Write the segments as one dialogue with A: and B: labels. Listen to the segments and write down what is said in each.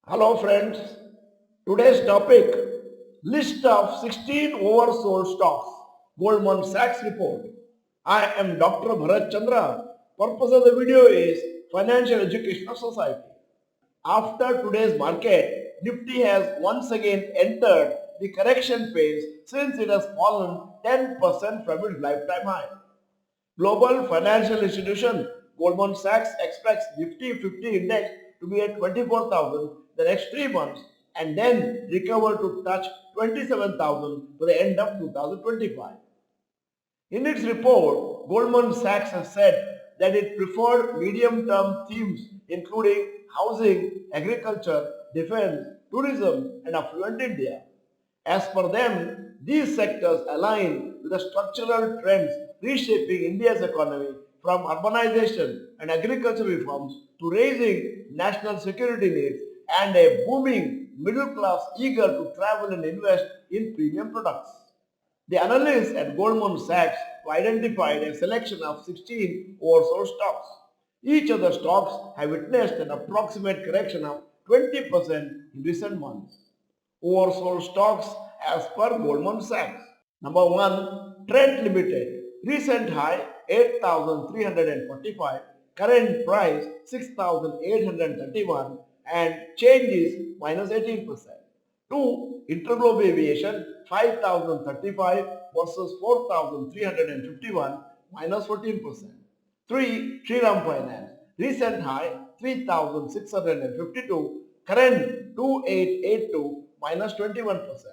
A: Hello friends, today's topic list of 16 oversold stocks, Goldman Sachs report. I am Dr. Bharath Chandra. Purpose of the video is financial education of society. After today's market, Nifty has once again entered the correction phase since it has fallen 10% from its lifetime high. Global financial institution Goldman Sachs expects Nifty 50 index to be at 24,000 the next 3 months and then recover to touch 27,000 by the end of 2025. In its report, Goldman Sachs has said that it preferred medium-term themes including housing, agriculture, defense, tourism and affluent India. As per them, these sectors align with the structural trends reshaping India's economy from urbanization and agricultural reforms to raising national security needs and a booming middle class eager to travel and invest in premium products. The analysts at Goldman Sachs identified a selection of 16 oversold stocks. Each of the stocks have witnessed an approximate correction of 20% in recent months. Oversold stocks as per Goldman Sachs. Number 1. Trent Limited. Recent high 8,345. Current price 6,831 and change is minus 18%. 2. Interglobe Aviation 5,035 versus 4,351 minus 14%. 3. Shriram Finance. Recent high 3,652. Current 2,882 minus 21%.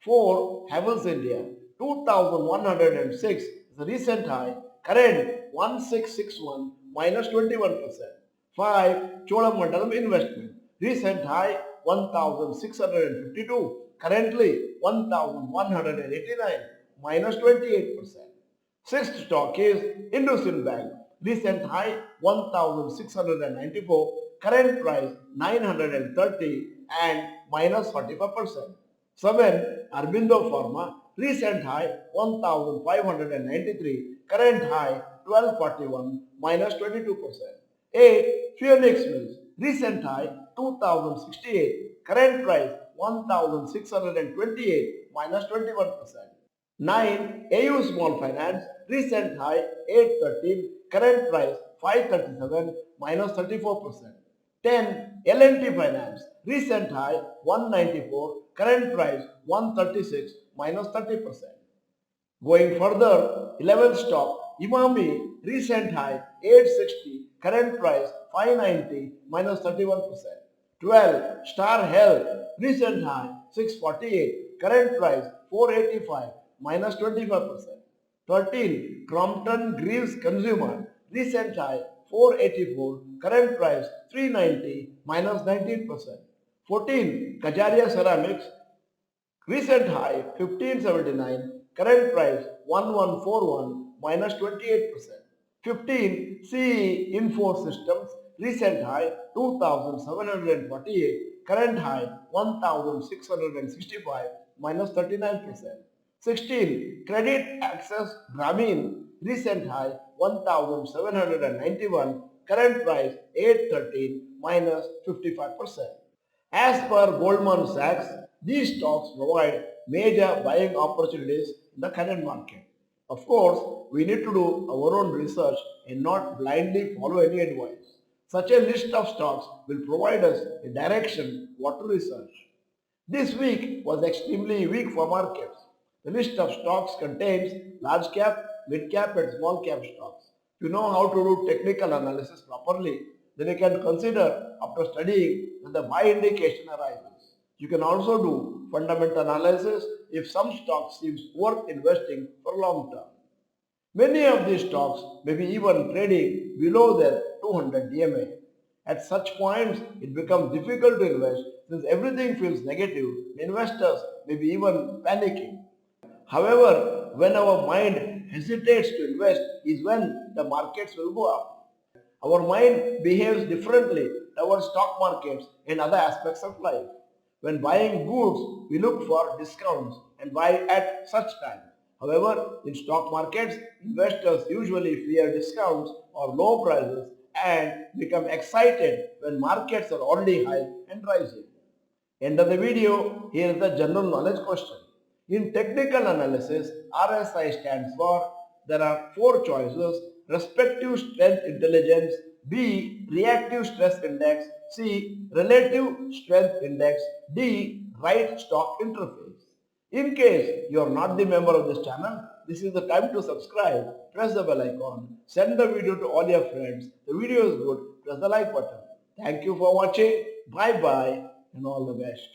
A: 4. Havels India 2,106 is the recent high. Current 1,661 minus 21%. 5. Cholamandalam Investment. Recent high 1,652. Currently 1,189 minus 28%. Sixth stock is IndusInd Bank. Recent high 1,694. Current price 930 and minus 45%. 7. Arbindo Pharma. Recent high 1,593. Current high 1241 minus 22%. 8. Phoenix Mills. Recent high 2068. Current price 1628 minus 21%. 9. AU Small Finance. Recent high 813. Current price 537 minus 34%. 10. L&T Finance. Recent high 194. Current price 136 minus 30%. Going further, 11th stock, Imami, recent high 860, current price 590 minus 31%. 12, Star Health, recent high 648, current price 485 minus 25%. 13, Crompton Greaves Consumer, recent high 484, current price 390 minus 19%. 14, Kajaria Ceramics, recent high 1579, current price 1141 minus 28%. 15. CE Info Systems, recent high 2748, current high 1665 minus 39%. 16. Credit Access Grameen, recent high 1791, current price 813 minus 55%. As per Goldman Sachs, these stocks provide major buying opportunities in the current market. Of course, we need to do our own research and not blindly follow any advice. Such a list of stocks will provide us a direction what to research. This week was extremely weak for markets. The list of stocks contains large cap, mid cap and small cap stocks. If you know how to do technical analysis properly, then you can consider after studying when the buy indication arises. You can also do fundamental analysis if some stock seems worth investing for long term. Many of these stocks may be even trading below their 200 DMA. At such points, it becomes difficult to invest since everything feels negative. Investors may be even panicking. However, when our mind hesitates to invest is when the markets will go up. Our mind behaves differently towards stock markets and other aspects of life. When buying goods, we look for discounts and buy at such time. However, in stock markets, investors usually fear discounts or low prices and become excited when markets are already high and rising. End of the video, here is the general knowledge question. In technical analysis, RSI stands for, there are four choices: respective strength intelligence, B, reactive stress index, C, relative strength index, D, right stock interface. In case you are not the member of this channel, this is the time to subscribe, press the bell icon, send the video to all your friends. The video is good, press the like button. Thank you for watching. Bye bye and all the best.